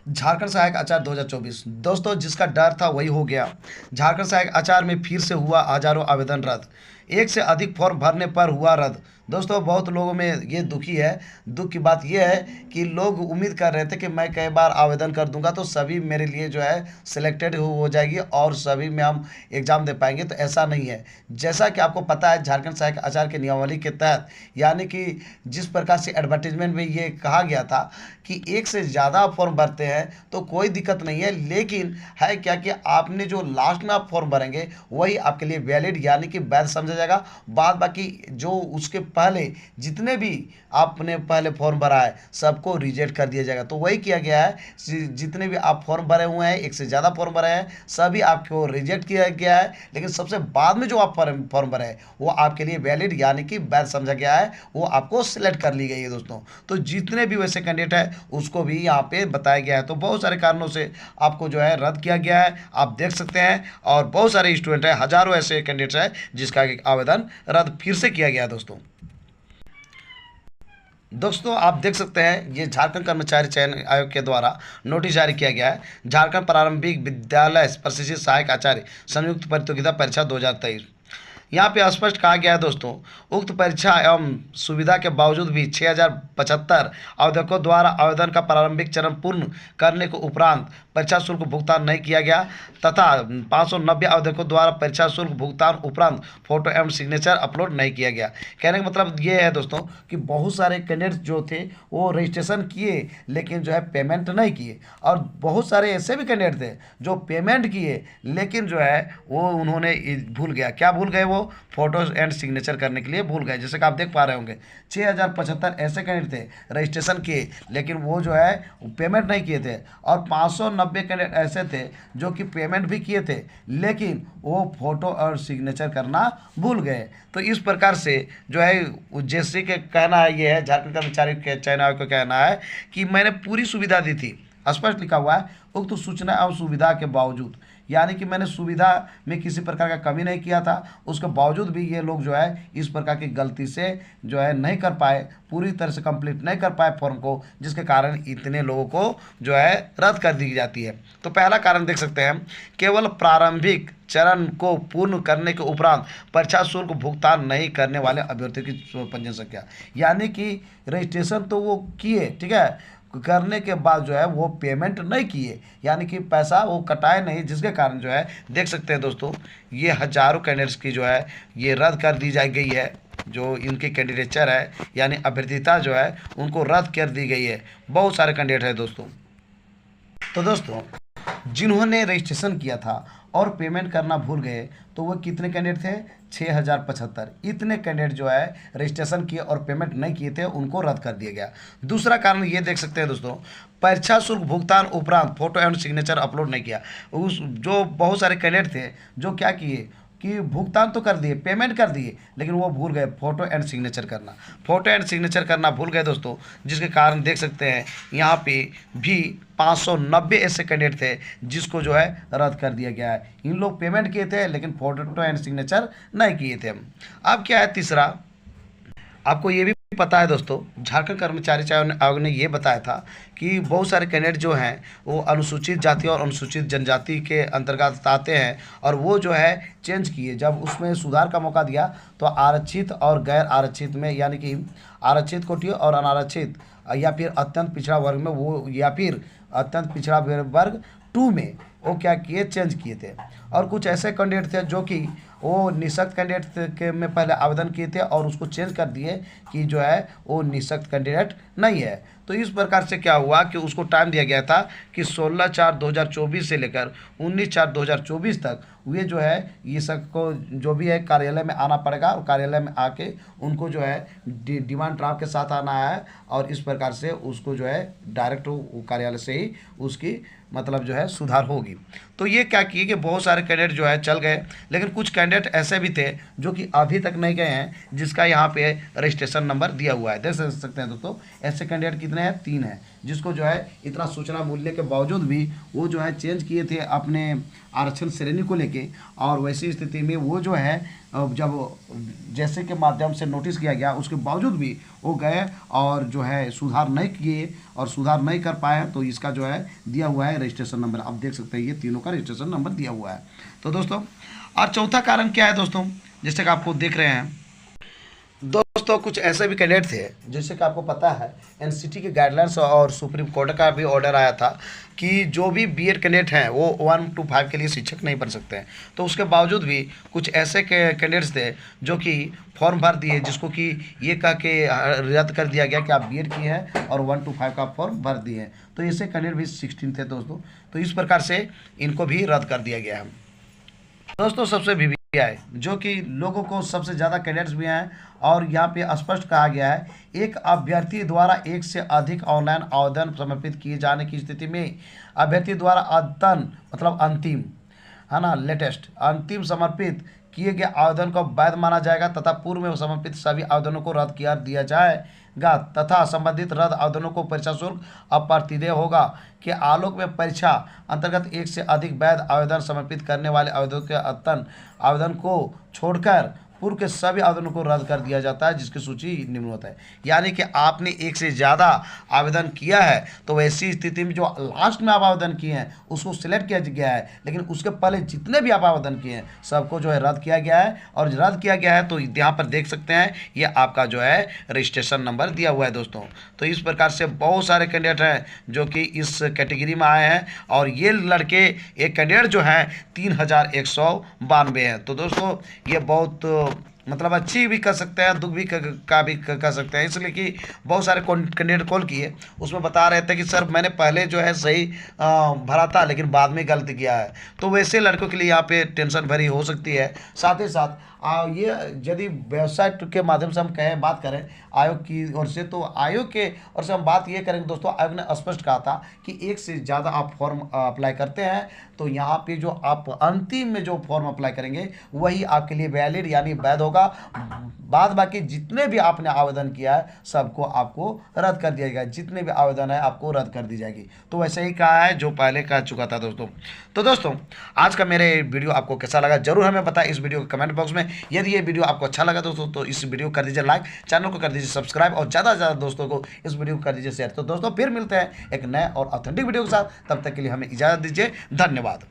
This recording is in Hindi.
झारखंड सहायक आचार 2024 दोस्तों, जिसका डर था वही हो गया। झारखंड सहायक आचार में फिर से हुआ हजारों आवेदन रद्द। एक से अधिक फॉर्म भरने पर हुआ रद्द। दोस्तों, बहुत लोगों में ये दुखी है। दुख की बात यह है कि लोग उम्मीद कर रहे थे कि मैं कई बार आवेदन कर दूंगा तो सभी मेरे लिए जो है सिलेक्टेड हो जाएगी और सभी में हम एग्ज़ाम दे पाएंगे। तो ऐसा नहीं है। जैसा कि आपको पता है, झारखंड सहायक आचार के नियमावली के तहत, यानी कि जिस प्रकार से एडवर्टीजमेंट में ये कहा गया था कि एक से ज़्यादा फॉर्म भरते हैं तो कोई दिक्कत नहीं है, लेकिन है क्या कि आपने जो लास्ट में आप फॉर्म भरेंगे वही आपके लिए वैलिड यानी कि वैध समझा जाएगा। बाद बाकी जो उसके पहले जितने भी आपने पहले फॉर्म भरा है सबको रिजेक्ट कर दिया जाएगा। तो वही किया गया है, जितने भी आप फॉर्म भरे हुए हैं, एक से ज़्यादा फॉर्म भरे हैं, सभी आपको रिजेक्ट किया गया है। लेकिन सबसे बाद में जो आप फॉर्म भरे हैं वो आपके लिए वैलिड यानी कि वैध समझा गया है, वो आपको सिलेक्ट कर ली गई है दोस्तों। तो जितने भी वैसे कैंडिडेट है उसको भी यहाँ पे बताया गया है। तो बहुत सारे कारणों से आपको जो है रद्द किया गया है, आप देख सकते हैं। और बहुत सारे स्टूडेंट हैं, हजारों ऐसे कैंडिडेट्स हैं जिसका आवेदन रद्द फिर से किया गया है दोस्तों, आप देख सकते हैं ये झारखंड कर्मचारी चयन आयोग के द्वारा नोटिस जारी किया गया है। झारखंड प्रारंभिक विद्यालय प्रशिक्षित सहायक आचार्य संयुक्त प्रतियोगिता परीक्षा 2023। यहाँ पे स्पष्ट कहा गया है दोस्तों, उक्त परीक्षा एवं सुविधा के बावजूद भी 6075 आवेदकों द्वारा आवेदन का प्रारंभिक चरण पूर्ण करने के उपरांत परीक्षा शुल्क भुगतान नहीं किया गया तथा 590 आवेदकों द्वारा परीक्षा शुल्क भुगतान उपरांत फोटो एवं सिग्नेचर अपलोड नहीं किया गया। कहने का मतलब ये है दोस्तों कि बहुत सारे कैंडिडेट जो थे वो रजिस्ट्रेशन किए लेकिन जो है पेमेंट नहीं किए, और बहुत सारे ऐसे भी कैंडिडेट थे जो पेमेंट किए लेकिन जो है वो उन्होंने भूल गया। क्या भूल गए? वो फोटोज एंड सिग्नेचर करने के लिए भूल गए। जैसे कि आप देख पा रहे होंगे 6075 ऐसे कैंडिडेट थे रजिस्ट्रेशन किए लेकिन वो जो है पेमेंट नहीं किए थे, और 590 कैंडिडेट ऐसे थे जो कि पेमेंट भी किए थे लेकिन वो फोटो और सिग्नेचर करना भूल गए। तो इस प्रकार से जो है जैसे कि कहना है ये है, झारखंड कर्मचारी के चयन आयोग का कहना है कि मैंने पूरी सुविधा दी थी, स्पष्ट लिखा हुआ है, उक्त सूचना एवं सुविधा के बावजूद, यानी कि मैंने सुविधा में किसी प्रकार का कमी नहीं किया था, उसके बावजूद भी ये लोग जो है इस प्रकार की गलती से जो है नहीं कर पाए, पूरी तरह से कंप्लीट नहीं कर पाए फॉर्म को, जिसके कारण इतने लोगों को जो है रद्द कर दी जाती है। तो पहला कारण देख सकते हैं, केवल प्रारंभिक चरण को पूर्ण करने के उपरांत परीक्षा शुल्क भुगतान नहीं करने वाले अभ्यर्थियों की पंजीयन संख्या, यानी कि रजिस्ट्रेशन तो वो किए, ठीक है, करने के बाद जो है वो पेमेंट नहीं किए, यानी कि पैसा वो कटाए नहीं, जिसके कारण जो है देख सकते हैं दोस्तों ये हजारों कैंडिडेट्स की जो है ये रद्द कर दी जाई गई है। जो इनकी कैंडिडेचर है यानी अभ्यर्थिता जो है उनको रद्द कर दी गई है। बहुत सारे कैंडिडेट है दोस्तों। तो दोस्तों, जिन्होंने रजिस्ट्रेशन किया था और पेमेंट करना भूल गए तो वो कितने कैंडिडेट थे? 6075। इतने कैंडिडेट जो है रजिस्ट्रेशन किए और पेमेंट नहीं किए थे, उनको रद्द कर दिया गया। दूसरा कारण ये देख सकते हैं दोस्तों, परीक्षा शुल्क भुगतान उपरांत फोटो एंड सिग्नेचर अपलोड नहीं किया। उस जो बहुत सारे कैंडिडेट थे जो क्या किए कि भुगतान तो कर दिए, पेमेंट कर दिए, लेकिन वो भूल गए फोटो एंड सिग्नेचर करना। फोटो एंड सिग्नेचर करना भूल गए दोस्तों, जिसके कारण देख सकते हैं यहाँ पे भी 590 ऐसे कैंडिडेट थे जिसको जो है रद्द कर दिया गया है। इन लोग पेमेंट किए थे लेकिन फोटो एंड सिग्नेचर नहीं किए थे। अब क्या है तीसरा, आपको ये भी पता है दोस्तों, झारखंड कर्मचारी चयन आयोग ने ये बताया था कि बहुत सारे कैंडिडेट जो हैं वो अनुसूचित जाति और अनुसूचित जनजाति के अंतर्गत आते हैं, और वो जो है चेंज किए। जब उसमें सुधार का मौका दिया तो आरक्षित और गैर आरक्षित में, यानी कि आरक्षित कोटि और अनारक्षित या फिर अत्यंत पिछड़ा वर्ग में, वो या फिर अत्यंत पिछड़ा वर्ग 2 में वो क्या किए, चेंज किए थे। और कुछ ऐसे कैंडिडेट थे जो कि वो निःशक्त कैंडिडेट के में पहले आवेदन किए थे और उसको चेंज कर दिए कि जो है वो निःशक्त कैंडिडेट नहीं है। तो इस प्रकार से क्या हुआ कि उसको टाइम दिया गया था कि 16/4/2024 से लेकर 19/4/2024 तक ये जो है ये सबको जो भी है कार्यालय में आना पड़ेगा, और कार्यालय में आके उनको जो है डिमांड ड्राफ्ट के साथ आना है, और इस प्रकार से उसको जो है डायरेक्ट कार्यालय से ही उसकी मतलब जो है सुधार होगी। तो ये क्या किए कि बहुत सारे कैंडिडेट जो है चल गए, लेकिन कुछ कैंडिडेट ऐसे भी थे जो कि अभी तक नहीं गए हैं, जिसका यहाँ पे रजिस्ट्रेशन नंबर दिया हुआ है। देख सकते हैं दोस्तों, ऐसे कैंडिडेट कितने हैं? 3 हैं। जिसको जो है इतना सूचना मूल्य के बावजूद भी वो जो है चेंज किए थे अपने आरक्षण श्रेणी को लेके। और वैसी स्थिति में वो जो है जब जैसे के माध्यम से नोटिस किया गया उसके बावजूद भी वो गए और जो है सुधार नहीं किए और सुधार नहीं कर पाए। तो इसका जो है दिया हुआ है रजिस्ट्रेशन नंबर, आप देख सकते हैं ये तीनों का रजिस्ट्रेशन नंबर दिया हुआ है। तो दोस्तों और चौथा कारण क्या है दोस्तों, जैसे कि आपको देख रहे हैं दोस्तों, कुछ ऐसे भी कैंडिडेट थे जैसे कि आपको पता है एनसीटी के गाइडलाइंस और सुप्रीम कोर्ट का भी ऑर्डर आया था कि जो भी बीएड कैंडिडेट हैं वो 1 to 5 के लिए शिक्षक नहीं बन सकते हैं। तो उसके बावजूद भी कुछ ऐसे कैंडिडेट्स थे जो कि फॉर्म भर दिए, जिसको कि ये कह के रद्द कर दिया गया कि आप बीएड किए हैं और 1 to 5 का फॉर्म भर दिए हैं। तो ऐसे कैंडिडेट भी 16 थे दोस्तों। तो इस प्रकार से इनको भी रद्द कर दिया गया है दोस्तों। सबसे VVI जो कि लोगों को सबसे ज़्यादा कैंडिडेट्स भी हैं और यहाँ पे स्पष्ट कहा गया है एक अभ्यर्थी द्वारा एक से अधिक ऑनलाइन आवेदन समर्पित किए जाने की स्थिति में अभ्यर्थी द्वारा अद्यतन मतलब अंतिम है ना लेटेस्ट अंतिम समर्पित किए गए आवेदन को वैध माना जाएगा तथा पूर्व में समर्पित सभी आवेदनों को रद्द किया दिया जाएगा तथा संबंधित रद्द आवेदनों को परीक्षा शुल्क अप्रतिदेय होगा के आलोक में परीक्षा अंतर्गत एक से अधिक वैध आवेदन समर्पित करने वाले आवेदकों के अद्यतन आवेदन को छोड़कर पूर्व के सभी आवेदनों को रद्द कर दिया जाता है, जिसकी सूची निम्नवत है। यानी कि आपने एक से ज़्यादा आवेदन किया है तो वैसी स्थिति में जो लास्ट में आप आवेदन किए हैं उसको सिलेक्ट किया गया है, लेकिन उसके पहले जितने भी आप आवेदन किए हैं सबको जो है रद्द किया गया है। और रद्द किया गया है तो यहाँ पर देख सकते हैं ये आपका जो है रजिस्ट्रेशन नंबर दिया हुआ है दोस्तों। तो इस प्रकार से बहुत सारे कैंडिडेट हैं जो कि इस कैटेगरी में आए हैं और ये लड़के एक कैंडिडेट जो हैं 3192 हैं। तो दोस्तों ये बहुत मतलब अच्छी भी कर सकते हैं, दुख भी का भी कर सकते हैं, इसलिए कि बहुत सारे कैंडिडेट कॉल किए उसमें बता रहे थे कि सर मैंने पहले जो है सही भरा था लेकिन बाद में गलत किया है। तो वैसे लड़कों के लिए यहाँ पे टेंशन भरी हो सकती है। साथ ही साथ ये यदि वेबसाइट के माध्यम से हम कहें बात करें आयोग की ओर से, तो आयोग के ओर से हम बात ये करेंगे दोस्तों, आयोग ने स्पष्ट कहा था कि एक से ज़्यादा आप फॉर्म अप्लाई करते हैं तो यहाँ पे जो आप अंतिम में जो फॉर्म अप्लाई करेंगे वही आपके लिए वैलिड यानी वैध होगा। बाद बाकी जितने भी आपने आवेदन किया है सबको आपको रद्द कर दिया जाएगा, जितने भी आवेदन है आपको रद्द कर दी जाएगी। तो वैसे ही कहा है जो पहले कह चुका था दोस्तों। तो दोस्तों आज का मेरे वीडियो आपको कैसा लगा जरूर हमें बताएं इस वीडियो के कमेंट बॉक्स में। यदि ये वीडियो आपको अच्छा लगा दोस्तों तो इस वीडियो को कर दीजिए लाइक, चैनल को कर दीजिए सब्सक्राइब और ज़्यादा से ज़्यादा दोस्तों को इस वीडियो को कर दीजिए शेयर। तो दोस्तों फिर मिलते हैं एक नए और ऑथेंटिक वीडियो के साथ, तब तक के लिए हमें इजाज़त दीजिए। धन्यवाद।